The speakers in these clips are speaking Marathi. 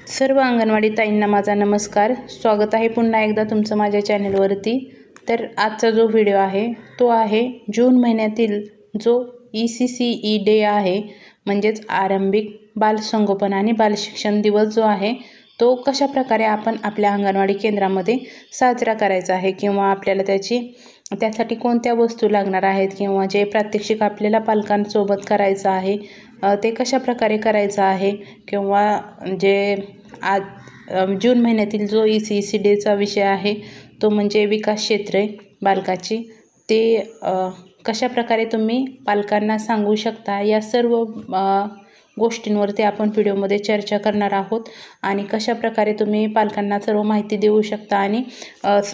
सर्व अंगणवाडी ताईंना माझा नमस्कार. स्वागत आहे पुन्हा एकदा तुमचं माझ्या चॅनलवरती. तर आजचा जो व्हिडिओ आहे तो आहे जून महिन्यातील जो ECCE डे आहे, म्हणजेच आरंभिक बालसंगोपन आणि बालशिक्षण दिवस जो आहे तो कशा प्रकारे आपण आपल्या अंगणवाडी केंद्रामध्ये साजरा करायचा आहे, किंवा आपल्याला त्यासाठी कोणत्या वस्तू लागणार आहेत, किंवा जे प्रात्यक्षिक आपल्याला पालकांसोबत करायचं आहे ते कशा प्रकारे करायचं आहे, किंवा जे आज जून महिन्यातील जो ECCE डेचा विषय आहे तो म्हणजे विकास क्षेत्रे बालकाची, ते कशा प्रकारे तुम्ही पालकांना सांगू शकता, या सर्व गोष्टींवरती आपण व्हिडिओमध्ये चर्चा करणार आहोत. आणि कशा प्रकारे तुम्ही पालकांना सर्व माहिती देऊ शकता, आणि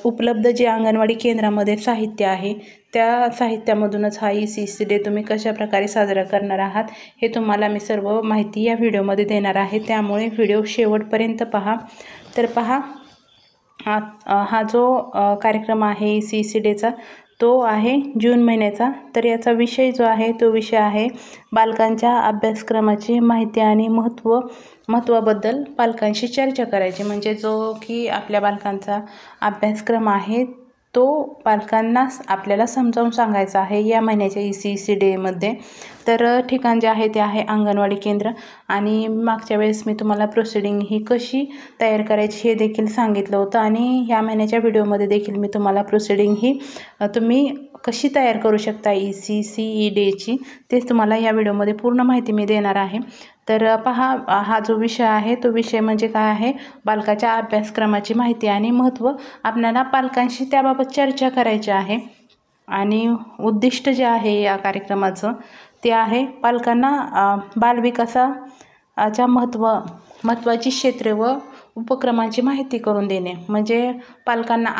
उपलब्ध जे अंगणवाडी केंद्रामध्ये साहित्य आहे त्या साहित्यामधूनच हा ECCE डे तुम्ही कशा प्रकारे साजरा करणार आहात हे तुम्हाला मी सर्व माहिती या व्हिडिओमध्ये देणार आहे. त्यामुळे व्हिडिओ शेवटपर्यंत पहा. तर पहा, हा जो कार्यक्रम आहे ECCE डेचा तो आहे जून महिन्याचा. तर याचा विषय जो आहे तो विषय आहे बालकांच्या अभ्यासक्रमाची माहिती आणि महत्त्वाबद्दल पालकांशी चर्चा करायची. म्हणजे जो की आपल्या बालकांचा अभ्यासक्रम आहे तो पालकांना आपल्याला समजावून सांगायचा आहे या महिन्याच्या ECCE डेमध्ये. तर ठिकाण जे आहे ते आहे अंगणवाडी केंद्र. आणि मागच्या वेळेस मी तुम्हाला प्रोसिडिंग ही कशी तयार करायची हे देखील सांगितलं होतं, आणि ह्या महिन्याच्या व्हिडिओमध्ये देखील मी तुम्हाला प्रोसिडिंग ही तुम्ही कशी तयार करू शकता ECCE डेची तेच तुम्हाला या व्हिडिओमध्ये पूर्ण माहिती मी देणार आहे. तर पहा, हा जो विषय आहे तो विषय म्हणजे काय आहे, बालकाच्या अभ्यासक्रमाची माहिती आणि महत्त्व. आपल्याला पालकांशी त्याबाबत चर्चा करायची आहे. आणि उद्दिष्ट जे आहे या कार्यक्रमाचं ते आहे पालकांना बालविकासाच्या महत्त्वाची क्षेत्रे व उपक्रमांची माहिती करून देणे. म्हणजे पालकांना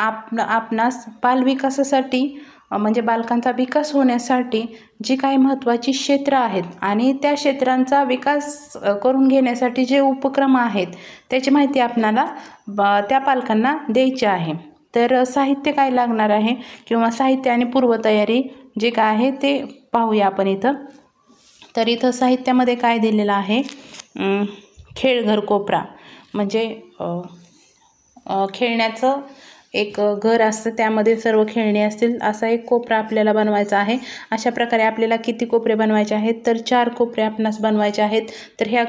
आपणास बालविकासासाठी, म्हणजे बालकांचा विकास होण्यासाठी जी काही महत्त्वाची क्षेत्र आहेत आणि त्या क्षेत्रांचा विकास करून घेण्यासाठी जे उपक्रम आहेत त्याची माहिती आपणाला त्या पालकांना द्यायची आहे. तर साहित्य काय लागणार आहे, किंवा साहित्य आणि पूर्वतयारी जे काय आहे ते पाहूया आपण इथं. तर इथं साहित्यामध्ये काय दिलेलं आहे, खेळघर कोपरा, म्हणजे खेळण्याचं एक घर असतं, त्यामध्ये सर्व खेळणी असतील असा एक कोपरा आपल्याला बनवायचा आहे. अशा प्रकारे आपल्याला किती कोपरे बनवायचे आहेत, तर 4 कोपरे आपणास बनवायचे आहेत. तर ह्या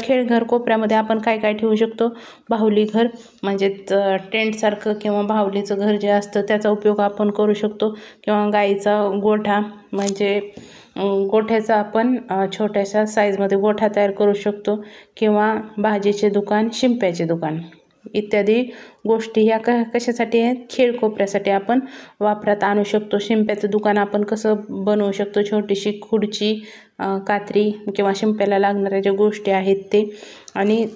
खेळघर कोपऱ्यामध्ये आपण काय काय ठेवू शकतो, बाहुली घर म्हणजे टेंटसारखं किंवा बाहुलीचं घर जे असतं त्याचा उपयोग आपण करू शकतो, किंवा गाईचा गोठा म्हणजे गोठ्याचा आपण छोट्याशा साईजमध्ये गोठा तयार करू शकतो, किंवा भाजीचे दुकान, शिंप्याचे दुकान इत्यादी गोष्टी ह्या कशासाठी आहेत, खेळ कोपऱ्यासाठी आपण वापरात आणू शकतो. शिंप्याचं दुकान आपण कसं बनवू शकतो, छोटीशी खुर्ची, कात्री किंवा शिंप्याला लागणाऱ्या ज्या गोष्टी आहेत ते. आणि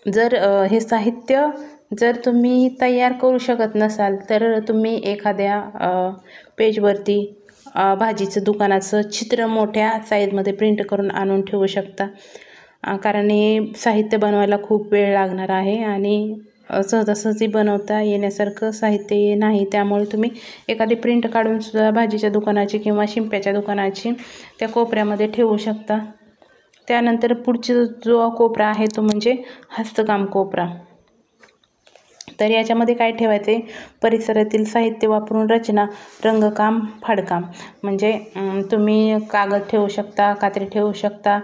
जर हे साहित्य जर तुम्ही तयार करू शकत नसाल तर तुम्ही एखाद्या पेजवरती भाजीचं दुकानाचं चित्र मोठ्या साईजमध्ये प्रिंट करून आणून ठेवू शकता. कारण हे साहित्य बनवायला खूप वेळ लागणार आहे आणि सहजासहजी बनवता येण्यासारखं साहित्य नाही. त्यामुळे तुम्ही एखादी प्रिंट काढून सुद्धा भाजीच्या दुकानाची किंवा शिंप्याच्या दुकानाची त्या कोपऱ्यामध्ये ठेवू शकता. त्यानंतर पुढचा जो कोपरा आहे तो म्हणजे हस्तकाम कोपरा. तर याच्यामध्ये काय ठेवायचे, परिसरातील साहित्य वापरून रचना, रंगकाम, फाडकाम. म्हणजे तुम्ही कागद ठेवू शकता, कात्री ठेवू शकता,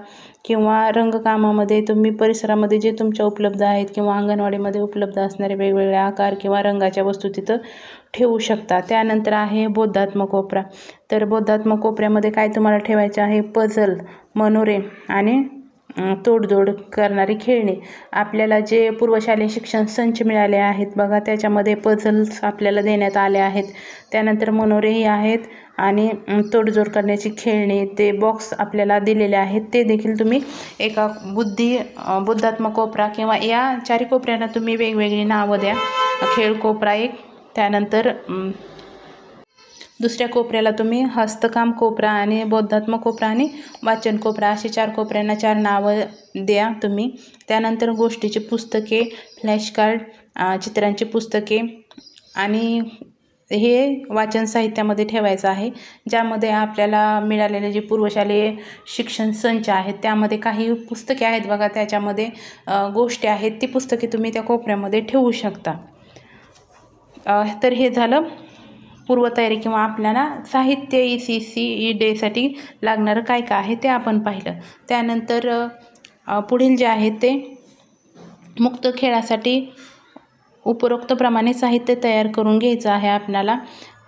किंवा रंगकामामध्ये तुम्ही परिसरामध्ये जे तुमच्या उपलब्ध आहेत किंवा अंगणवाडीमध्ये उपलब्ध असणारे वेगवेगळे आकार किंवा रंगाच्या वस्तू तिथं ठेवू शकता. त्यानंतर आहे बोधात्मक कोपरा. तर बोधात्मक कोपऱ्यामध्ये काय तुम्हाला ठेवायचे आहे, पझल, मनोरे आणि तोडजोड करणारी खेळणी. आपल्याला जे पूर्वशालेय शिक्षण संच मिळाले आहेत बघा, त्याच्यामध्ये पझल्स आपल्याला देण्यात आले आहेत. त्यानंतर मनोरेही आहेत आणि तोडजोड करण्याची खेळणी, ते बॉक्स आपल्याला दिलेले आहेत. ते देखील तुम्ही एका बुद्धात्मक कोपरा किंवा या 4 कोपऱ्यांना तुम्ही वेगवेगळी नावं द्या. खेळ कोपरा एक, त्यानंतर दुसऱ्या कोपऱ्याला तुम्ही हस्तकाम कोपरा आणि बौद्धात्मक कोपरा आणि वाचन कोपरा असे 4 कोपऱ्यांना 4 नावं द्या तुम्ही. त्यानंतर गोष्टीची पुस्तके, फ्लॅश कार्ड, चित्रांची पुस्तके आणि हे वाचन साहित्यामध्ये ठेवायचं आहे, ज्यामध्ये आपल्याला मिळालेले जे पूर्वशालेय शिक्षण संच आहेत त्यामध्ये काही पुस्तके आहेत बघा, त्याच्यामध्ये गोष्टी आहेत, ती पुस्तके तुम्ही त्या कोपऱ्यामध्ये ठेवू शकता. तर हे झालं पूर्वतयारी किंवा आपल्याला साहित्य ECCE डेसाठी लागणारं काय काय आहे ते आपण पाहिलं. त्यानंतर पुढील जे आहे ते मुक्त खेळासाठी उपरोक्तप्रमाणे साहित्य तयार करून घ्यायचं आहे आपल्याला.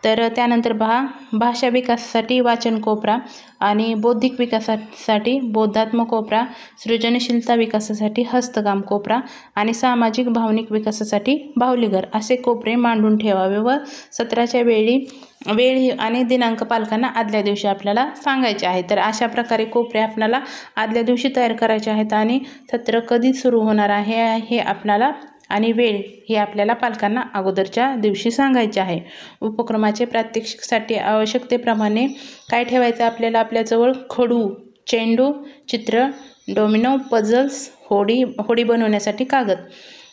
तर त्यानंतर भाषा विकासासाठी वाचन कोपरा आणि बौद्धिक विकासासाठी बोधात्मक कोपरा, सृजनशीलता विकासासाठी हस्तकाम कोपरा आणि सामाजिक भावनिक विकासासाठी बाहुलीघर असे कोपरे मांडून ठेवावे व सत्राच्या वेळ आणि दिनांक पालकांना आदल्या दिवशी आपल्याला सांगायचे आहे. तर अशा प्रकारे कोपरे आपल्याला आदल्या दिवशी तयार करायचे आहेत आणि सत्र कधी सुरू होणार आहे हे आपल्याला आणि वेळ हे आपल्याला पालकांना अगोदरच्या दिवशी सांगायचे आहे. उपक्रमाचे प्रात्यक्षिकसाठी आवश्यकतेप्रमाणे काय ठेवायचं आपल्याला आपल्याजवळ? खडू, चेंडू, चित्र, डोमिनो, पझल्स, होडी बनवण्यासाठी कागद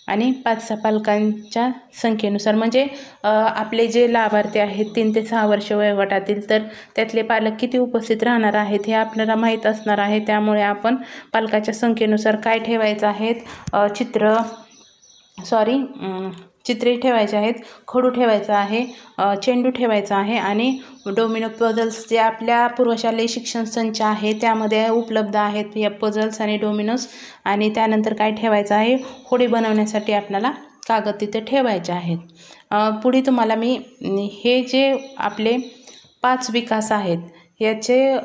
आणि 5-6 पालकांच्या संख्येनुसार, म्हणजे आपले जे लाभार्थी आहेत 3 ते 6 वर्ष वयोगटातील, तर त्यातले पालक किती उपस्थित राहणार आहेत हे आपल्याला माहीत असणार आहे. त्यामुळे आपण पालकाच्या संख्येनुसार काय ठेवायचं आहेत? चित्रे ठेवायचे आहेत, खडू ठेवायचा आहे, चेंडू ठेवायचा आहे आणि डोमिनो पझल्स जे आपल्या पूर्वशालेय शिक्षण संच आहे त्यामध्ये उपलब्ध आहेत या पझल्स आणि डोमिनोज. आणि त्यानंतर काय ठेवायचं आहे? होडी बनवण्यासाठी आपल्याला कागद तिथे ठेवायचे आहेत. पुढे तुम्हाला मी हे जे आपले 5 विकास आहेत याचे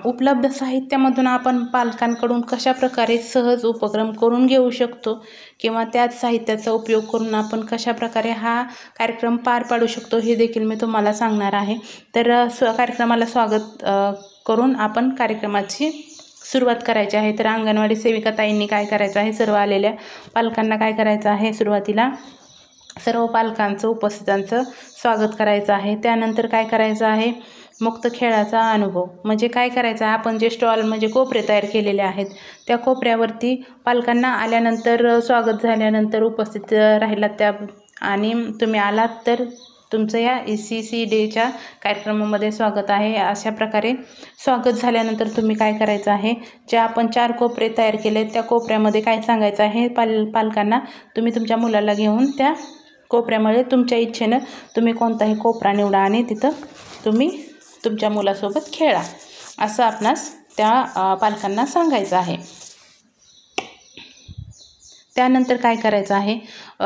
उपलब्ध साहित्यामधून आपण पालकांकडून कशा प्रकारे सहज उपक्रम करून घेऊ शकतो किंवा त्याच साहित्याचा उपयोग करून आपण कशा प्रकारे हा कार्यक्रम पार पाडू शकतो हे देखील मी तुम्हाला सांगणार आहे. तर कार्यक्रमाला स्वागत करून आपण कार्यक्रमाची सुरुवात करायची आहे. तर अंगणवाडी सेविका ताईंनी काय करायचं आहे? सर्व आलेल्या पालकांना काय करायचं आहे? सुरुवातीला सर्व पालकांचं उपस्थितांचं स्वागत करायचं आहे. त्यानंतर काय करायचं आहे? मुक्त खेळाचा अनुभव, म्हणजे काय करायचं आहे? आपण जे स्टॉल म्हणजे कोपरे तयार केलेले आहेत त्या कोपऱ्यावरती पालकांना आल्यानंतर, स्वागत झाल्यानंतर उपस्थित राहिलात त्या आणि तुम्ही आलात तर तुमचं या ECCE डेच्या कार्यक्रमामध्ये स्वागत आहे. अशा प्रकारे स्वागत झाल्यानंतर तुम्ही काय करायचं आहे? जे आपण 4 कोपरे तयार केले त्या कोपऱ्यामध्ये काय सांगायचं आहे पालकांना? तुम्ही तुमच्या मुलाला घेऊन त्या कोपऱ्यामध्ये तुमच्या इच्छेनं तुम्ही कोणताही कोपरा निवडा आणि तिथं तुम्ही तुमच्या मुलासोबत खेळा, असं आपणास त्या पालकांना सांगायचं आहे. त्यानंतर काय करायचं आहे?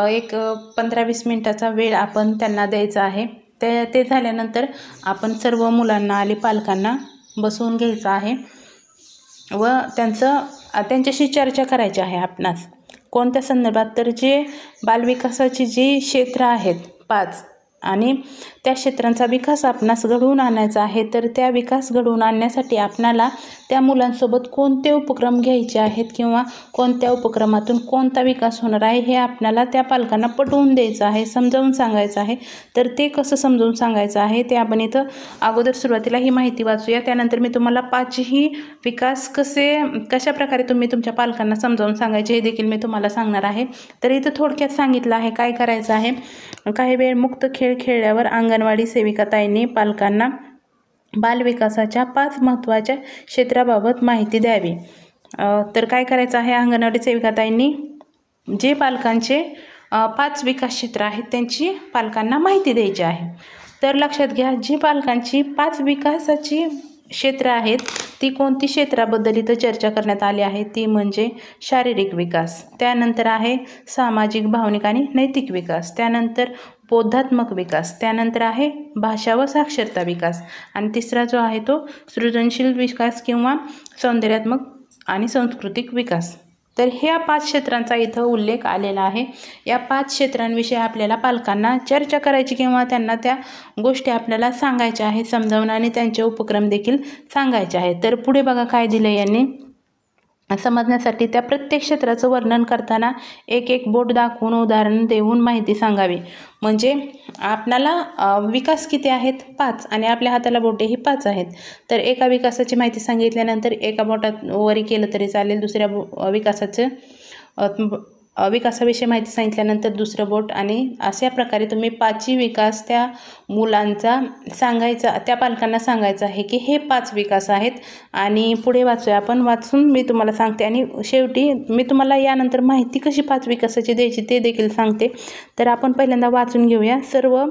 एक 15-20 मिनिटाचा वेळ आपण त्यांना द्यायचा आहे. ते झाल्यानंतर आपण सर्व मुलांना आणि पालकांना बसवून घ्यायचं आहे व त्यांच्याशी चर्चा करायची आहे आपणास. कोणत्या संदर्भात? तर जे बालविकासाची जी क्षेत्र आहेत 5 आणि त्या क्षेत्रांचा विकास आपणास घडवून आणायचा आहे. तर त्या विकास घडवून आणण्यासाठी आपणाला त्या मुलांसोबत कोणते उपक्रम घ्यायचे आहेत किंवा कोणत्या उपक्रमातून कोणता विकास होणार आहे हे आपल्याला त्या पालकांना पटवून द्यायचं आहे, समजावून सांगायचं आहे. तर ते कसं समजावून सांगायचं आहे ते आपण इथं अगोदर सुरुवातीला ही माहिती वाचूया. त्यानंतर मी तुम्हाला 5ही विकास कशा प्रकारे तुम्ही तुमच्या पालकांना समजावून सांगायचे हे देखील मी तुम्हाला सांगणार आहे. तर इथं थोडक्यात सांगितलं आहे काय करायचं आहे. काही वेळ मुक्त खेळ खेळल्यावर अंगणवाडी सेविका ताईंनी पालकांना बालविकासाच्या 5 महत्त्वाच्या क्षेत्राबाबत माहिती द्यावी. तर काय करायचं आहे? अंगणवाडी सेविका ताईंनी जे पालकांचे 5 विकास क्षेत्र आहेत त्यांची पालकांना माहिती द्यायची आहे. तर लक्षात घ्या, जी पालकांची 5 विकासाची क्षेत्र आहेत ती कोणती क्षेत्राबद्दल इथं चर्चा करण्यात आली आहे? ती म्हणजे शारीरिक विकास, त्यानंतर आहे सामाजिक, भावनिक आणि नैतिक विकास, त्यानंतर बोधात्मक विकास, त्यानंतर आहे भाषा व साक्षरता विकास आणि तिसरा जो आहे तो सृजनशील विकास किंवा सौंदर्यात्मक आणि सांस्कृतिक विकास. तर ह्या 5 क्षेत्रांचा इथं उल्लेख आलेला आहे. या 5 क्षेत्रांविषयी आपल्याला पालकांना चर्चा करायची किंवा त्यांना त्या गोष्टी आपल्याला सांगायच्या आहेत समजावून आणि त्यांचे उपक्रम देखील सांगायचे आहेत. तर पुढे बघा काय दिलं यांनी. समजण्यासाठी त्या प्रत्येक क्षेत्राचं वर्णन करताना एक बोट दाखवून उदाहरण देऊन माहिती सांगावी. म्हणजे आपल्याला विकास किती आहेत? 5 आणि आपल्या हाताला बोटे ही 5 आहेत. तर एका विकासाची माहिती सांगितल्यानंतर एका बोटात वरी केलं तरी चालेल, दुसऱ्या विकासाचं विकासाविषयी माहिती सांगितल्यानंतर दुसरं बोट आणि अशा प्रकारे तुम्ही 5ही विकास त्या मुलांचा सांगायचा, त्या पालकांना सांगायचं आहे की हे 5 विकास आहेत. आणि पुढे वाचूया आपण. वाचून मी तुम्हाला सांगते आणि शेवटी मी तुम्हाला यानंतर माहिती कशी 5 विकासाची द्यायची ते देखील सांगते. तर आपण पहिल्यांदा वाचून घेऊया सर्व.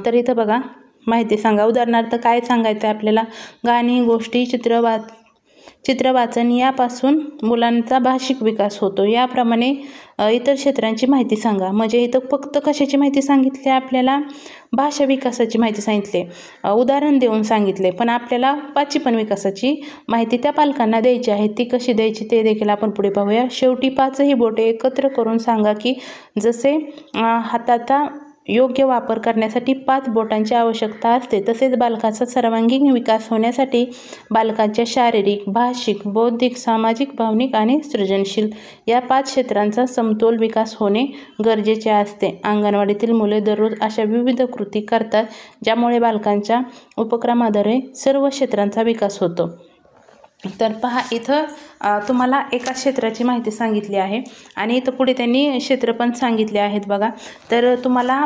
तर इथं बघा, माहिती सांगा. उदाहरणार्थ काय सांगायचं आहे आपल्याला? गाणी, गोष्टी, चित्र वाचन यापासून मुलांचा भाषिक विकास होतो. याप्रमाणे इतर क्षेत्रांची माहिती सांगा. म्हणजे इथं फक्त कशाची माहिती सांगितली आपल्याला? भाषा विकासाची माहिती सांगितली, उदाहरण देऊन सांगितले. पण आपल्याला 5ही पण विकासाची माहिती त्या पालकांना द्यायची आहे. ती कशी द्यायची ते देखील आपण पुढे पाहूया. शेवटी 5ही बोटे एकत्र करून सांगा की जसे हाताचा योग्य वापर करण्यासाठी 5 बोटांची आवश्यकता असते, तसेच बालकाचा सर्वांगीण विकास होण्यासाठी बालकाच्या शारीरिक, भाषिक, बौद्धिक, सामाजिक, भावनिक आणि सृजनशील या 5 क्षेत्रांचा समतोल विकास होणे गरजेचे असते. अंगणवाडीतील मुले दररोज अशा विविध कृती करतात ज्यामुळे बालकांच्या उपक्रमाद्वारे सर्व क्षेत्रांचा विकास होतो. तर पहा, इथं तुम्हाला एका क्षेत्राची माहिती सांगितली आहे आणि इथं पुढे त्यांनी क्षेत्र पण सांगितले आहेत बघा. तर तुम्हाला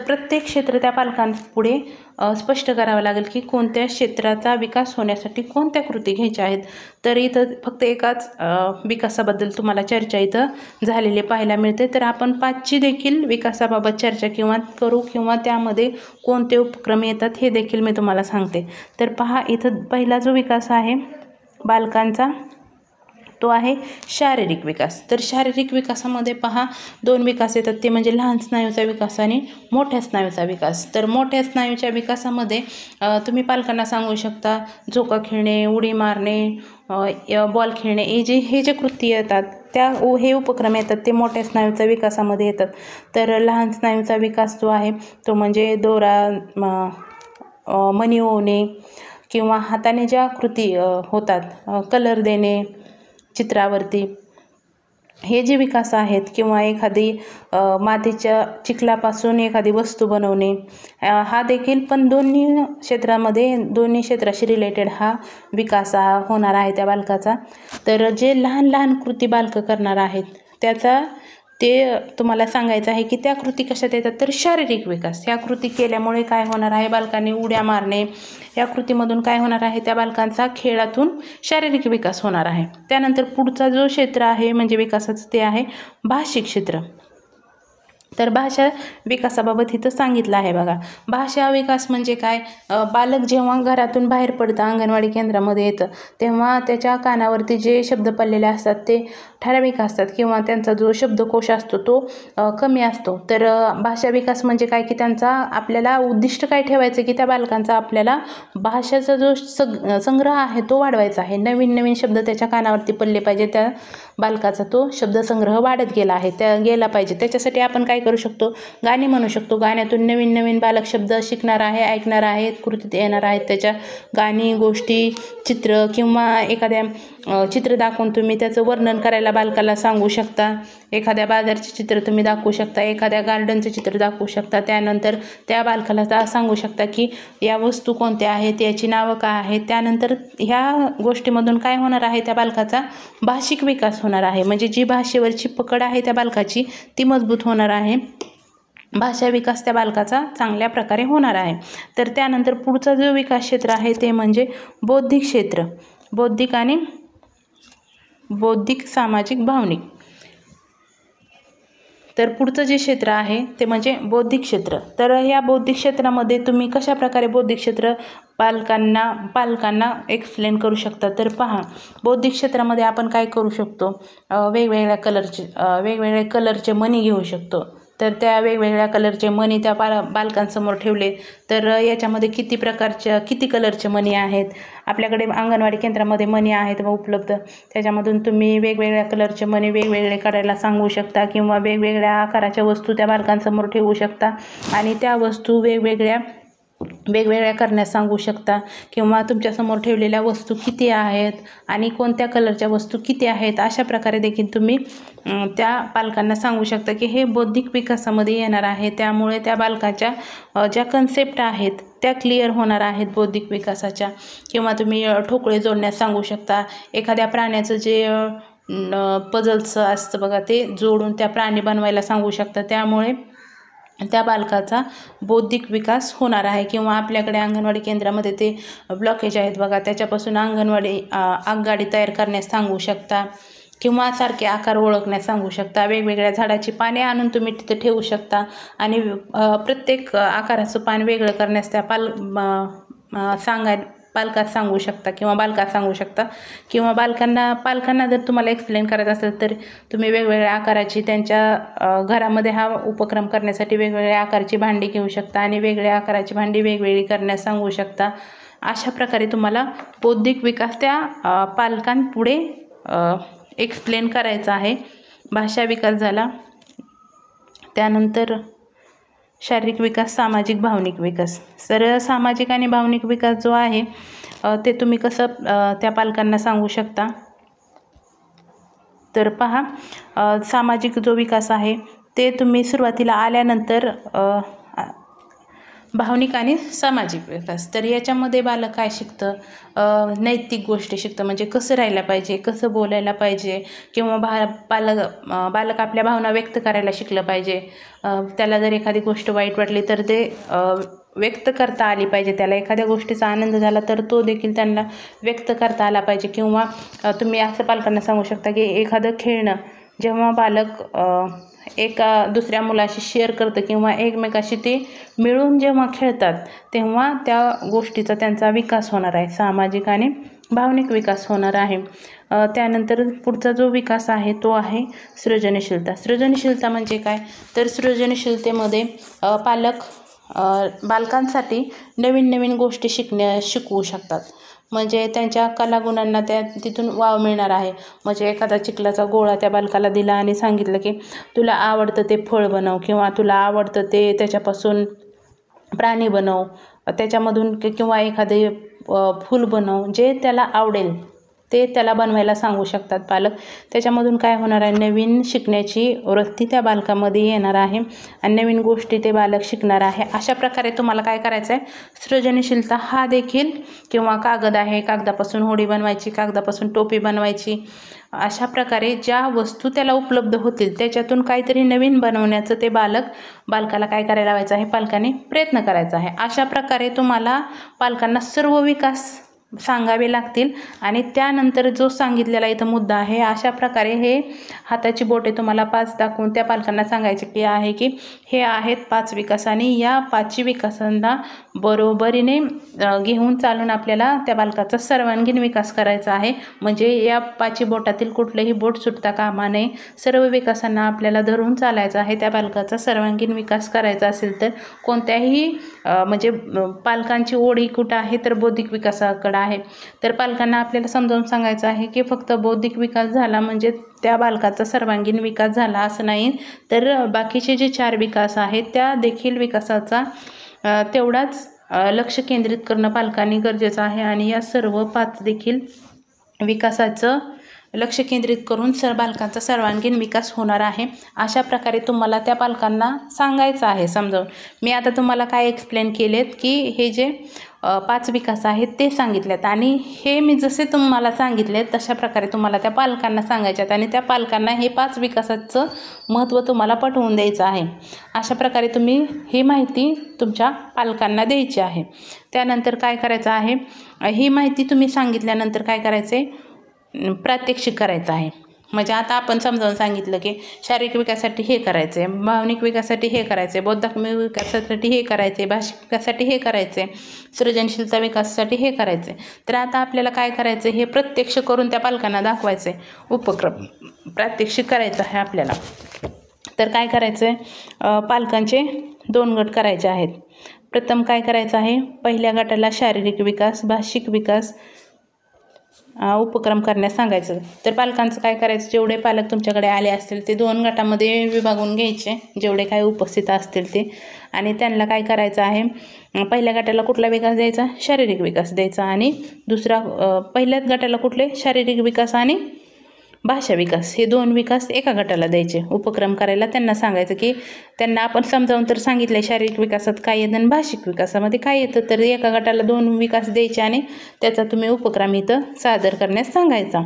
प्रत्येक क्षेत्र त्या पालकांपुढे स्पष्ट करावं लागेल की कोणत्या क्षेत्राचा विकास होण्यासाठी कोणत्या कृती घ्यायच्या आहेत. तर इथं फक्त एकाच विकासाबद्दल तुम्हाला चर्चा इथं झालेली पाहायला मिळते. तर आपण 5ची देखील विकासाबाबत चर्चा करू किंवा त्यामध्ये कोणते उपक्रम येतात हे देखील मी तुम्हाला सांगते. तर पहा, इथं पहिला जो विकास आहे बालकांचा तो आहे शारीरिक विकास. तर शारीरिक विकासामध्ये पहा 2 विकास येतात, ते म्हणजे लहान स्नायूचा विकास आणि मोठ्या स्नायूचा विकास. तर मोठ्या स्नायूच्या विकासामध्ये तुम्ही पालकांना सांगू शकता झोका खेळणे, उडी मारणे, बॉल खेळणे, हे जे कृती येतात हे उपक्रम येतात ते मोठ्या स्नायूच्या विकासामध्ये येतात. तर लहान स्नायूचा विकास जो आहे तो म्हणजे दोरा, मणी ओवणे किंवा हाताने ज्या कृती होतात, कलर देणे चित्रावरती, हे जे विकास आहेत, किंवा एखादी मातीच्या चिखलापासून एखादी वस्तू बनवणे, हा देखील पण दोन्ही क्षेत्राशी रिलेटेड हा विकास होणार आहे त्या बालकाचा. तर जे लहान लहान कृती बालकं करणार आहेत ते तुम्हाला सांगायचं आहे की त्या कृती कशात येतात? तर शारीरिक विकास. ह्या कृती केल्यामुळे काय होणार आहे? बालकांनी उड्या मारणे, या कृतीमधून काय होणार आहे? त्या बालकांचा खेळातून शारीरिक विकास होणार आहे. त्यानंतर पुढचा जो क्षेत्र आहे म्हणजे विकासाचं ते आहे भाषिक क्षेत्र. तर भाषा विकासाबाबत इथं सांगितलं आहे बघा. भाषा विकास म्हणजे काय? बालक जेव्हा घरातून बाहेर पडतं, अंगणवाडी केंद्रामध्ये येतं, तेव्हा त्याच्या कानावरती जे शब्द पडलेले असतात ते ठराविक असतात किंवा त्यांचा जो शब्दकोश असतो तो कमी असतो. तर भाषा विकास म्हणजे काय की त्यांचा आपल्याला उद्दिष्ट काय ठेवायचं की त्या बालकांचा आपल्याला भाषेचा जो संग्रह आहे तो वाढवायचा आहे. नवीन नवीन शब्द त्याच्या कानावरती पडले पाहिजे, त्या बालकाचा तो शब्दसंग्रह वाढत गेला पाहिजे. त्याच्यासाठी आपण काय करू शकतो? गाणी म्हणू शकतो. गाण्यातून नवीन नवीन बालक शब्द शिकणार आहे, ऐकणार आहेत, कृतीत येणार आहेत. त्याच्या गाणी, गोष्टी, चित्र किंवा एखाद्या चित्र दाखवून तुम्ही त्याचं वर्णन करायला बालकाला सांगू शकता. एखाद्या बाजारचे चित्र तुम्ही दाखवू शकता, एखाद्या गार्डनचं चित्र दाखवू शकता. त्यानंतर त्या बालकाला सांगू शकता की या वस्तू कोणत्या आहेत, याची नावं काय आहेत. त्यानंतर ह्या गोष्टीमधून काय होणार आहे? त्या बालकाचा भाषिक विकास होणार आहे. म्हणजे जी भाषेवरची पकड आहे त्या बालकाची ती मजबूत होणार आहे. भाषा विकास त्या बालकाचा चांगल्या प्रकारे होणार आहे. तर त्यानंतर पुढचा जो विकास क्षेत्र आहे ते म्हणजे बौद्धिक क्षेत्र. बौद्धिक, सामाजिक, भावनिक. तर पुढचं जे क्षेत्र आहे ते म्हणजे बौद्धिक क्षेत्र. तर या बौद्धिक क्षेत्रामध्ये तुम्ही कशा प्रकारे बौद्धिक क्षेत्र पालकांना एक्सप्लेन करू शकता? तर पहा, बौद्धिक क्षेत्रामध्ये आपण काय करू शकतो? वेगवेगळ्या कलरचे मणी घेऊ शकतो. तर त्या वेगवेगळ्या कलरचे मणी त्या बालकांसमोर ठेवले तर याच्यामध्ये किती कलरचे मणी आहेत? आपल्याकडे अंगणवाडी केंद्रामध्ये मणी आहेत उपलब्ध, त्याच्यामधून तुम्ही वेगवेगळ्या कलरचे मणी वेगवेगळे करायला सांगू शकता किंवा वेगवेगळ्या आकाराच्या वस्तू त्या बालकांसमोर ठेवू शकता आणि त्या वस्तू वेगवेगळ्या करण्यास सांगू शकता. किंवा तुमच्यासमोर ठेवलेल्या वस्तू किती आहेत आणि कोणत्या कलरच्या वस्तू किती आहेत, अशा प्रकारे देखील तुम्ही त्या पालकांना सांगू शकता की हे बौद्धिक विकासामध्ये येणार आहे. त्यामुळे त्या बालकाच्या ज्या कन्सेप्ट आहेत त्या क्लिअर होणार आहेत बौद्धिक विकासाच्या. किंवा तुम्ही ठोकळे जोडण्यास सांगू शकता. एखाद्या प्राण्याचं जे पझल्सचं असतं बघा, ते जोडून त्या प्राणी बनवायला सांगू शकता. त्यामुळे त्या बालकाचा बौद्धिक विकास होणार आहे. किंवा आपल्याकडे अंगणवाडी केंद्रामध्ये ते ब्लॉकेज आहेत बघा, त्याच्यापासून आगगाडी तयार करण्यास सांगू शकता. किंवा सारखे आकार ओळखण्यास सांगू शकता. वेगवेगळ्या झाडाची पाने आणून तुम्ही तिथे ठेवू शकता आणि प्रत्येक आकाराचं पान वेगळं करण्यास त्या पालकास सांगू शकता किंवा बालकास सांगू शकता. किंवा पालकांना जर तुम्हाला एक्सप्लेन करायचं असेल तर तुम्ही वेगवेगळ्या आकाराची त्यांच्या घरामध्ये हा उपक्रम करण्यासाठी वेगवेगळ्या आकाराची भांडी घेऊ शकता आणि वेगवेगळ्या आकाराची भांडी वेगवेगळी करण्यास सांगू शकता. अशा प्रकारे तुम्हाला बौद्धिक विकास त्या पालकांपुढे एक्सप्लेन करायचा आहे. भाषा विकास झाला, त्यानंतर शारीरिक विकास, सामाजिक, भावनिक विकास. सामाजिक आणि भावनिक विकास जो आहे ते तुम्ही कसं त्या पालकांना सांगू शकता. तर पहा, सामाजिक जो विकास आहे ते तुम्ही सुरुवातीला आल्यानंतर भावनिक आणि सामाजिक विकास. तर याच्यामध्ये बालक काय शिकतं, नैतिक गोष्टी शिकतं, म्हणजे कसं राहायला पाहिजे, कसं बोलायला पाहिजे. किंवा बालक आपल्या भावना व्यक्त करायला शिकलं पाहिजे. त्याला जर एखादी गोष्ट वाईट वाटली तर ते व्यक्त करता आली पाहिजे. त्याला एखाद्या गोष्टीचा आनंद झाला तर तो देखील त्यांना व्यक्त करता आला पाहिजे. किंवा तुम्ही असं पालकांना सांगू शकता की एखादं खेळणं जेव्हा बालक एका दुसऱ्या मुलाशी शेअर करतं किंवा एकमेकाशी ते मिळून जेव्हा खेळतात तेव्हा त्या गोष्टीचा त्यांचा विकास होणार आहे. सामाजिक आणि भावनिक विकास होणार आहे. त्यानंतर पुढचा जो विकास आहे तो आहे सृजनशीलता. सृजनशीलता म्हणजे काय, तर सृजनशीलतेमध्ये पालक बालकांसाठी नवीन नवीन गोष्टी शिकवू शकतात. म्हणजे त्यांच्या कलागुणांना तिथून वाव मिळणार आहे. म्हणजे एखादा चिखलाचा गोळा त्या बालकाला दिला आणि सांगितलं की तुला आवडतं ते फळ बनव किंवा तुला आवडतं ते त्याच्यापासून प्राणी बनव, त्याच्यामधून किंवा एखादे फूल बनव, जे त्याला आवडेल ते त्याला बनवायला सांगू शकतात पालक. त्याच्यामधून काय होणार आहे, नवीन शिकण्याची वृत्ती त्या बालकामध्ये येणार आहे आणि नवीन गोष्टी ते बालक शिकणार आहे. अशा प्रकारे तुम्हाला काय करायचं आहे, सृजनशीलता हा देखील, किंवा कागद आहे, कागदापासून होडी बनवायची, कागदापासून टोपी बनवायची, अशा प्रकारे ज्या वस्तू त्याला उपलब्ध होतील त्याच्यातून काहीतरी नवीन बनवण्याचं ते बालकाला काय करायला लावायचं आहे, पालकाने प्रयत्न करायचा आहे. अशा प्रकारे तुम्हाला पालकांना सर्व विकास सांगावे लागतील. आणि त्यानंतर जो सांगितलेला इथं मुद्दा आहे, अशा प्रकारे हे हाताची बोटे तुम्हाला 5 दाखवून त्या पालकांना सांगायचे की आहे की हे आहेत 5 विकास आणि या 5 विकासांना बरोबरीने घेऊन चालून आपल्याला त्या बालकाचा सर्वांगीण विकास करायचा आहे. म्हणजे या 5 बोटातील कुठलेही बोट सुटता कामा नये. सर्व विकासांना आपल्याला धरून चालायचं आहे. त्या बालकाचा सर्वांगीण विकास करायचा असेल तर कोणत्याही म्हणजे पालकांची ओढ ही कुठं आहे, तर बौद्धिक विकासाकडे आहे. तर पालकांना आपल्याला समजावून सांगायचं आहे की फक्त बौद्धिक विकास झाला म्हणजे त्या बालकाचा सर्वांगीण विकास झाला असं नाही, तर बाकीचे जे 4 विकास आहेत त्या देखील विकासाचा तेवढाच लक्ष केंद्रित करणं पालकांनी गरजेचं आहे. आणि या सर्व 5 देखील विकासाचं लक्ष केंद्रित करून बालकांचा सर्वांगीण विकास होणार आहे. अशा प्रकारे तुम्हाला त्या पालकांना सांगायचं आहे समजावून. मी आता तुम्हाला काय एक्सप्लेन केलेत की हे जे 5 विकास आहेत ते सांगितलेत आणि हे मी जसे तुम्हाला सांगितले तशा प्रकारे तुम्हाला त्या पालकांना सांगायच्यात आणि त्या पालकांना हे 5 विकासाचं महत्त्व तुम्हाला पटवून द्यायचं आहे. अशा प्रकारे तुम्ही ही माहिती तुमच्या पालकांना द्यायची आहे. त्यानंतर काय करायचं आहे, ही माहिती तुम्ही सांगितल्यानंतर काय करायचं आहे, प्रात्यक्षिक करायचं आहे. म्हणजे आता आपण समजावून सांगितलं की शारीरिक विकासासाठी हे करायचं आहे, भावनिक विकासासाठी हे करायचं आहे, बौद्धिक विकासासाठी हे करायचं आहे, भाषिक विकासासाठी हे करायचं आहे, सृजनशीलता विकासासाठी हे करायचं आहे. तर आता आपल्याला काय करायचं आहे, हे प्रत्यक्ष करून त्या पालकांना दाखवायचं आहे. उपक्रम प्रात्यक्षिक करायचं आहे आपल्याला. तर काय करायचं आहे, पालकांचे 2 गट करायचे आहेत. प्रथम काय करायचं आहे, पहिल्या गटाला शारीरिक विकास, भाषिक विकास उपक्रम करण्यास सांगायचं. तर पालकांचं काय करायचं, जेवढे पालक तुमच्याकडे आले असतील ते 2 गटामध्ये विभागून घ्यायचे, जेवढे काही उपस्थित असतील ते. आणि त्यांना काय करायचं आहे, पहिल्या गटाला कुठला विकास द्यायचा, शारीरिक विकास द्यायचा. आणि पहिल्याच गटाला कुठले, शारीरिक विकास आणि भाषा विकास, हे 2 विकास एका गटाला द्यायचे. उपक्रम करायला त्यांना सांगायचं की त्यांना आपण समजावून तर सांगितलं शारीरिक विकासात काय येतं आणि भाषिक विकासामध्ये काय येतं, तर एका गटाला 2 विकास द्यायचे आणि त्याचा तुम्ही उपक्रम इथं सादर करण्यास सांगायचा.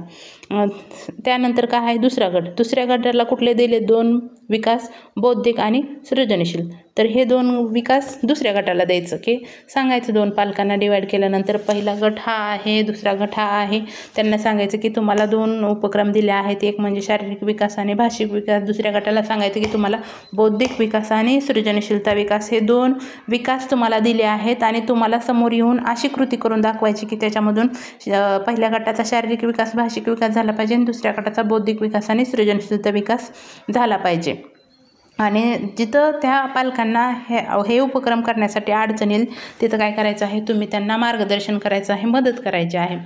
त्यानंतर काय आहे दुसरा गट. दुसऱ्या गटाला कुठले दिले 2 विकास, बौद्धिक आणि सृजनशील. तर हे 2 विकास दुसऱ्या गटाला द्यायचं की सांगायचं 2 पालकांना डिवाईड केल्यानंतर पहिला गट हा आहे, दुसरा गट हा आहे. त्यांना सांगायचं की तुम्हाला 2 उपक्रम दिले आहेत, एक म्हणजे शारीरिक विकास आणि भाषिक विकास. दुसऱ्या गटाला सांगायचं की तुम्हाला बौद्धिक विकास आणि सृजनशीलता विकास हे 2 विकास तुम्हाला दिले आहेत आणि तुम्हाला समोर येऊन अशी कृती करून दाखवायची की त्याच्यामधून पहिल्या गटाचा शारीरिक विकास, भाषिक विकास झाला पाहिजे आणि दुसऱ्या गटाचा बौद्धिक विकास आणि सृजनशीलता विकास झाला पाहिजे. आणि जिथं त्या पालकांना हे उपक्रम करण्यासाठी अडचण येईल तिथं काय करायचं आहे, तुम्ही त्यांना मार्गदर्शन करायचं आहे, मदत करायची आहे.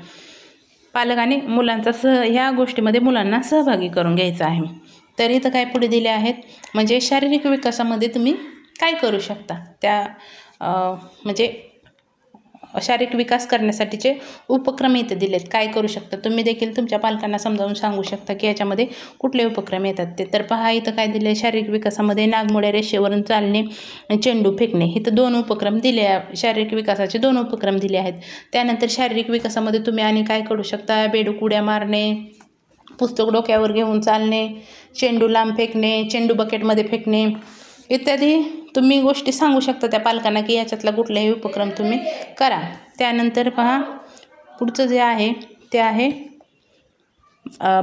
पालकांनी मुलांचा ह्या गोष्टीमध्ये मुलांना सहभागी करून घ्यायचं आहे. तर इथं काय पुढे दिले आहेत, म्हणजे शारीरिक विकासामध्ये तुम्ही काय करू शकता, त्या म्हणजे शारीरिक विकास करण्यासाठीचे उपक्रम इथे दिलेत. काय करू शकता तुम्ही देखील तुमच्या पालकांना समजावून सांगू शकता की याच्यामध्ये कुठले उपक्रम येतात ते. तर पहा इथं काय दिले, शारीरिक विकासामध्ये नागमोड्या रेषेवरून चालणे, चेंडू फेकणे, इथं 2 उपक्रम दिले. शारीरिक विकासाचे 2 उपक्रम दिले आहेत. त्यानंतर शारीरिक विकासामध्ये तुम्ही आणि काय करू शकता, बेडूक उड्या मारणे, पुस्तक डोक्यावर घेऊन चालणे, चेंडू लांब फेकणे, चेंडू बकेटमध्ये फेकणे इत्यादी तुम्ही गोष्टी सांगू शकता त्या पालकांना की याच्यातला कुठलाही उपक्रम तुम्ही करा. त्यानंतर पहा पुढचं जे आहे ते आहे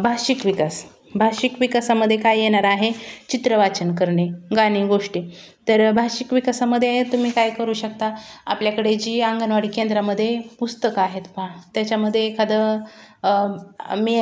भाषिक विकास. भाषिक विकासामध्ये काय येणार आहे, चित्रवाचन करणे, गाणी, गोष्टी. तर भाषिक विकासामध्ये तुम्ही काय करू शकता, आपल्याकडे जी अंगणवाडी केंद्रामध्ये पुस्तकं आहेत पहा, त्याच्यामध्ये एखादं मी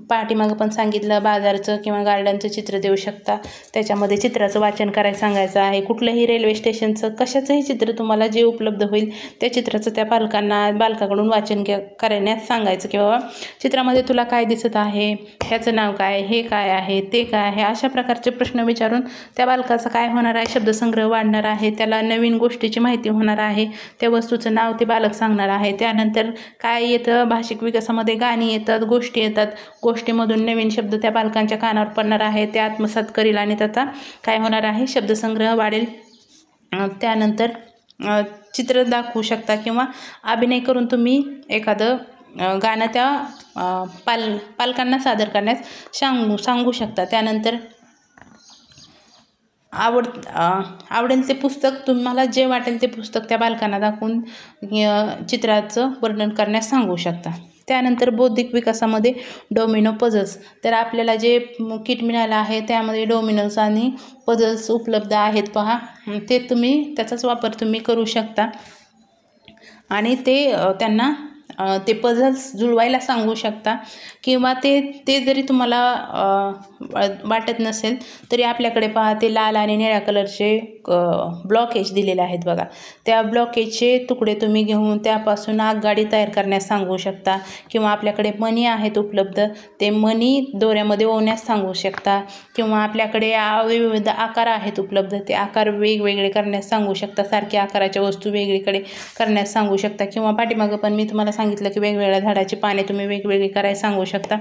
पाठीमागं पण सांगितलं बाजारचं किंवा गार्डनचं चित्र देऊ शकता. त्याच्यामध्ये चित्राचं वाचन करायला सांगायचं आहे. कुठलंही रेल्वे स्टेशनचं कशाचंही चित्र तुम्हाला जे उपलब्ध होईल त्या चित्राचं त्या बालकाकडून वाचन करण्यास सांगायचं की बाबा चित्रामध्ये तुला काय दिसत आहे, ह्याचं नाव काय, हे काय आहे, ते काय आहे. अशा प्रकारचे प्रश्न विचारून त्या बालकाचं काय होणार आहे, शब्दसंग्रह वाढणार आहे, त्याला नवीन गोष्टीची माहिती होणार आहे, त्या वस्तूचं नाव ते बालक सांगणार आहे. त्यानंतर काय येतं, भाषिक विकासामध्ये गाणी येतात, गोष्टी येतात. गोष्टीमधून नवीन शब्द त्या बालकांच्या कानावर पडणार आहे, ते आत्मसात करील आणि त्याचा काय होणार आहे, शब्दसंग्रह वाढेल. त्यानंतर चित्र दाखवू शकता किंवा अभिनय करून तुम्ही एखादं गाणं त्या पालकांना सादर करण्यास सांगू शकता. त्यानंतर आवडेल ते पुस्तक, तुम्हाला जे वाटेल ते पुस्तक त्या बालकांना दाखवून चित्राचं वर्णन करण्यास सांगू शकता. त्यानंतर बौद्धिक विकासामध्ये डोमिनो पझल्स. तर आपल्याला जे किट मिळालं आहे त्यामध्ये डोमिनोज आणि पझल्स उपलब्ध आहेत पहा, ते तुम्ही त्याचाच वापर तुम्ही करू शकता आणि ते त्यांना ते पझल्स जुळवायला सांगू शकता किंवा ते जरी तुम्हाला वाटत नसेल तरी आपल्याकडे पहा ते लाल आणि निळ्या कलरचे ब्लॉकेज दिलेले आहेत बघा. त्या ब्लॉकेजचे तुकडे तुम्ही घेऊन त्यापासून आगगाडी तयार करण्यास सांगू शकता किंवा आपल्याकडे मणी आहेत उपलब्ध, ते मणी दोऱ्यामध्ये ओवण्यास सांगू शकता किंवा आपल्याकडे विविध आकार आहेत उपलब्ध, ते आकार वेगवेगळे करण्यास सांगू शकता. सारख्या आकाराच्या वस्तू वेगळीकडे करण्यास सांगू शकता किंवा पाठीमागं पण मी तुम्हाला सांगितलं की वेगवेगळ्या झाडाची पाने तुम्ही वेगवेगळी करायला सांगू शकता.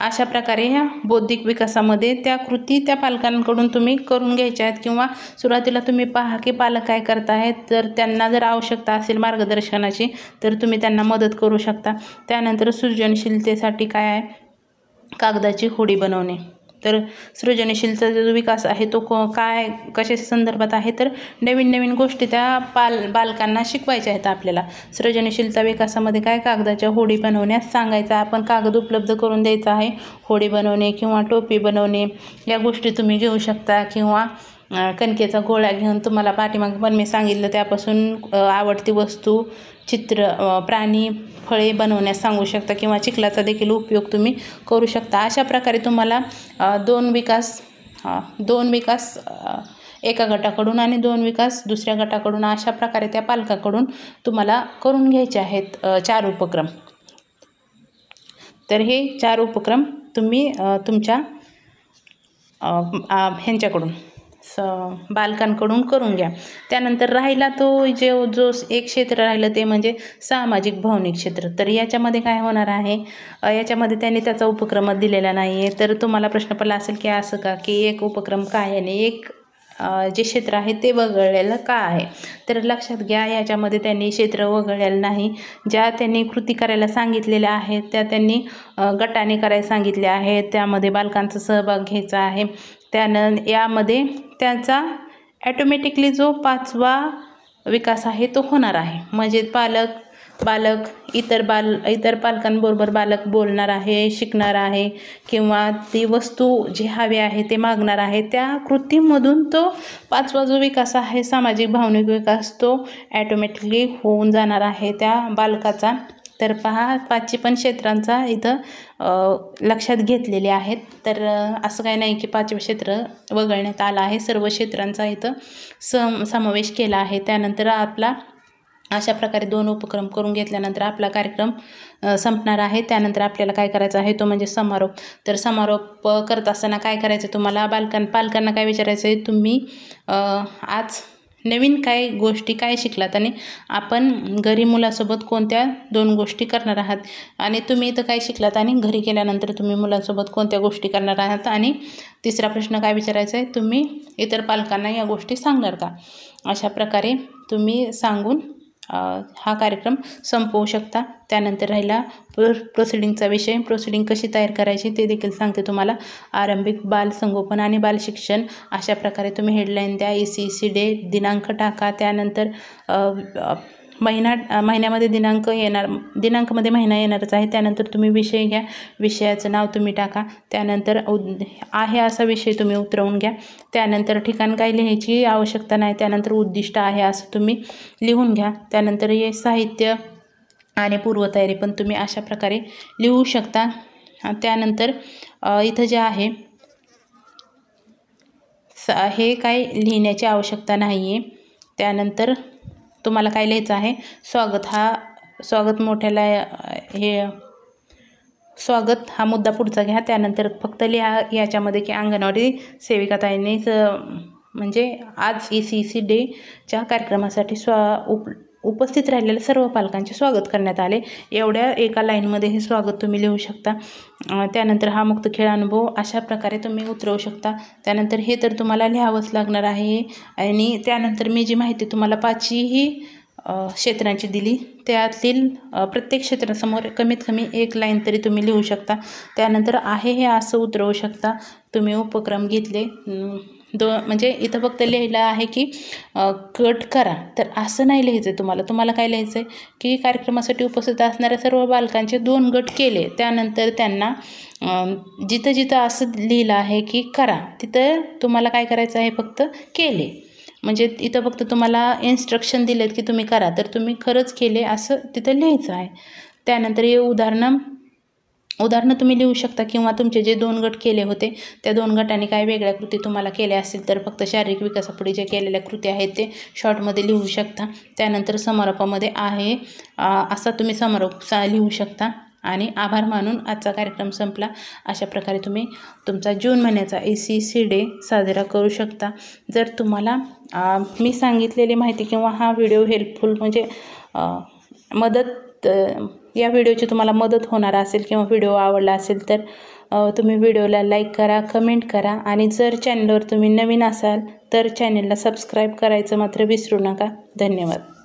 अशा प्रकारे ह्या बौद्धिक विकासामध्ये त्या कृती त्या पालकांकडून तुम्ही करून घ्यायच्या आहेत किंवा सुरुवातीला तुम्ही पहा की पालक काय करत आहेत, तर त्यांना जर आवश्यकता असेल मार्गदर्शनाची तर तुम्ही त्यांना मदत करू शकता. त्यानंतर सृजनशीलतेसाठी काय आहे, कागदाची होडी बनवणे. तर सृजनशीलतेचा जो विकास आहे तो कशा संदर्भात आहे, तर नवीन नवीन गोष्टी त्या बालकांना शिकवायच्या आहेत आपल्याला. सृजनशीलता विकासामध्ये काय, कागदाच्या होडी बनवण्यास सांगायचं, आपण कागद उपलब्ध करून द्यायचा आहे. होडी बनवणे किंवा टोपी बनवणे या गोष्टी तुम्ही घेऊ शकता किंवा कणकेचा गोळा घेऊन तुम्हाला पाठीमागे पण मी सांगितलं त्यापासून आवडती वस्तू, चित्र, प्राणी, फळे बनवण्यास सांगू शकता किंवा चिखलाचा देखील उपयोग तुम्ही करू शकता. अशा प्रकारे तुम्हाला दोन विकास एका गटाकडून आणि 2 विकास दुसऱ्या गटाकडून अशा प्रकारे त्या पालकाकडून तुम्हाला करून घ्यायचे आहेत 4 उपक्रम. तर हे 4 उपक्रम तुम्ही तुमच्या ह्यांच्याकडून बालकांकडून करून घ्या। त्यानंतर राहिला तो जो एक क्षेत्र राहिलं ते म्हणजे सामाजिक भावनिक क्षेत्र। तर याच्यामध्ये काय होणार आहे, याच्यामध्ये त्यांनी त्याचा उपक्रम दिलेला नाही आहे। तर तुम्हाला प्रश्न पडला असेल की असं का, की एक उपक्रम काय आणि एक जे क्षेत्र आहे ते वगळलेलं का आहे। तर लक्षात घ्या, याच्यामध्ये त्यांनी क्षेत्र वगळलेलं नाही। ज्या त्यांनी कृती करायला सांगितलेल्या आहेत त्या त्यांनी गटाने करायला सांगितले आहेत, त्यामध्ये बालकांचा सहभाग घ्यायचा आहे। यामध्ये त्यांचा ॲटोमॅटिकली जो 5वा विकास आहे तो होणार आहे। म्हणजे बालक इतर पालकांबरोबर बालक बोलणार आहे, शिकणार आहे किंवा ती वस्तू जी हवी आहे ते मागणार आहे। त्या कृतीमधून तो 5वा जो विकास आहे सामाजिक भावनिक विकास तो ॲटोमॅटिकली होऊन जाणार आहे त्या बालकाचा। तर पहा, 5ची पण क्षेत्रांचा इथं लक्षात घेतलेले आहेत। तर असं काही नाही की 5वे क्षेत्र वगळण्यात आलं आहे, सर्व क्षेत्रांचा इथं समावेश केला आहे। त्यानंतर आपला अशा प्रकारे 2 उपक्रम करून घेतल्यानंतर आपला कार्यक्रम संपणार आहे। त्यानंतर आपल्याला काय करायचं आहे तो म्हणजे समारोप। तर समारोप करत असताना काय करायचं, तुम्हाला पालकांना काय विचारायचं आहे, तुम्ही आज नवीन काय गोष्टी काय शिकलात आणि आपण घरी मुलासोबत कोणत्या 2 गोष्टी करणार आहात आणि तुम्ही इथं काय शिकलात आणि घरी गेल्यानंतर तुम्ही मुलांसोबत कोणत्या गोष्टी करणार आहात। आणि तिसरा प्रश्न काय विचारायचा आहे, तुम्ही इतर पालकांना या गोष्टी सांगणार का। अशा प्रकारे तुम्ही सांगून हा कार्यक्रम संपवू शकता। त्यानंतर राहिला प्रोसिडिंगचा विषय। प्रोसिडिंग कशी तयार करायची ते देखील सांगते तुम्हाला। आरंभिक बालसंगोपन आणि बालशिक्षण, अशा प्रकारे तुम्ही हेडलाईन द्या, ECC डे दिनांक टाका। त्यानंतर महिन्यामध्ये दिनांकमध्ये महिना येणारच आहे। त्यानंतर तुम्ही विषय घ्या, विषयाचं नाव तुम्ही टाका। त्यानंतर आहे असा विषय तुम्ही उतरवून घ्या। त्यानंतर ठिकाण काही लिहायची आवश्यकता नाही, त्यानंतर उद्दिष्ट आहे असं तुम्ही लिहून घ्या। त्यानंतर हे साहित्य आणि पूर्वतयारी पण तुम्ही अशा प्रकारे लिहू शकता। त्यानंतर इथं जे आहे हे काय लिहिण्याची आवश्यकता नाही आहे। त्यानंतर तुम्हाला काय लिहायचं आहे, स्वागत मोठ्याला स्वागत हा मुद्दा पुढचा घ्या। त्यानंतर फक्त लिहा याच्यामध्ये की अंगणवाडी सेविकाताईंनी म्हणजे आज ECC डेच्या कार्यक्रमासाठी उपस्थित राहिलेल्या सर्व पालकांचे स्वागत करण्यात आले, एवढ्या एका लाईनमध्ये हे स्वागत तुम्ही लिहू शकता। त्यानंतर हा मुक्त खेळ अनुभव अशा प्रकारे तुम्ही उतरवू शकता। त्यानंतर हे तर तुम्हाला लिहावंच लागणार आहे। आणि त्यानंतर मी जी माहिती तुम्हाला 5ही क्षेत्रांची दिली त्यातील प्रत्येक क्षेत्रासमोर कमीत कमी 1 लाईन तरी तुम्ही लिहू शकता। त्यानंतर आहे हे असं उतरवू शकता। तुम्ही उपक्रम घेतले म्हणजे इथं फक्त लिहिलं आहे की कट करा, तर असं नाही लिहायचं तुम्हाला काय लिहायचं आहे की कार्यक्रमासाठी उपस्थित असणाऱ्या सर्व बालकांचे 2 गट केले। त्यानंतर त्यांना जिथं जिथं असं लिहिलं आहे की करा, तिथं तुम्हाला काय करायचं आहे, फक्त केले। म्हणजे इथं फक्त तुम्हाला इन्स्ट्रक्शन दिलेत की तुम्ही करा, तर तुम्ही खरंच केले असं तिथं लिहायचं आहे। त्यानंतर हे उदाहरणं तुम्ही लिहू शकता किंवा तुमचे जे 2 गट केले होते त्या 2 गटांनी काय वेगळ्या कृती तुम्हाला केल्या असतील तर फक्त शारीरिक विकासापुढे जे केलेल्या कृती आहेत ते शॉर्टमध्ये लिहू शकता। त्यानंतर समारोपामध्ये आहे असा तुम्ही समारोप लिहू शकता। आणि आभार मानून आजचा कार्यक्रम संपला। अशा प्रकारे तुम्ही तुमचा जून महिन्याचा ECC डे साजरा करू शकता। जर तुम्हाला मी सांगितलेली माहिती किंवा हा व्हिडिओ हेल्पफुल म्हणजे या व्हिडिओची तुम्हाला मदत होणार असेल किंवा व्हिडिओ आवडला असेल तर तुम्ही व्हिडिओला लाईक करा, कमेंट करा आणि जर चॅनलवर तुम्ही नवीन असाल तर चॅनलला सबस्क्राईब करायचं मात्र विसरू नका। धन्यवाद।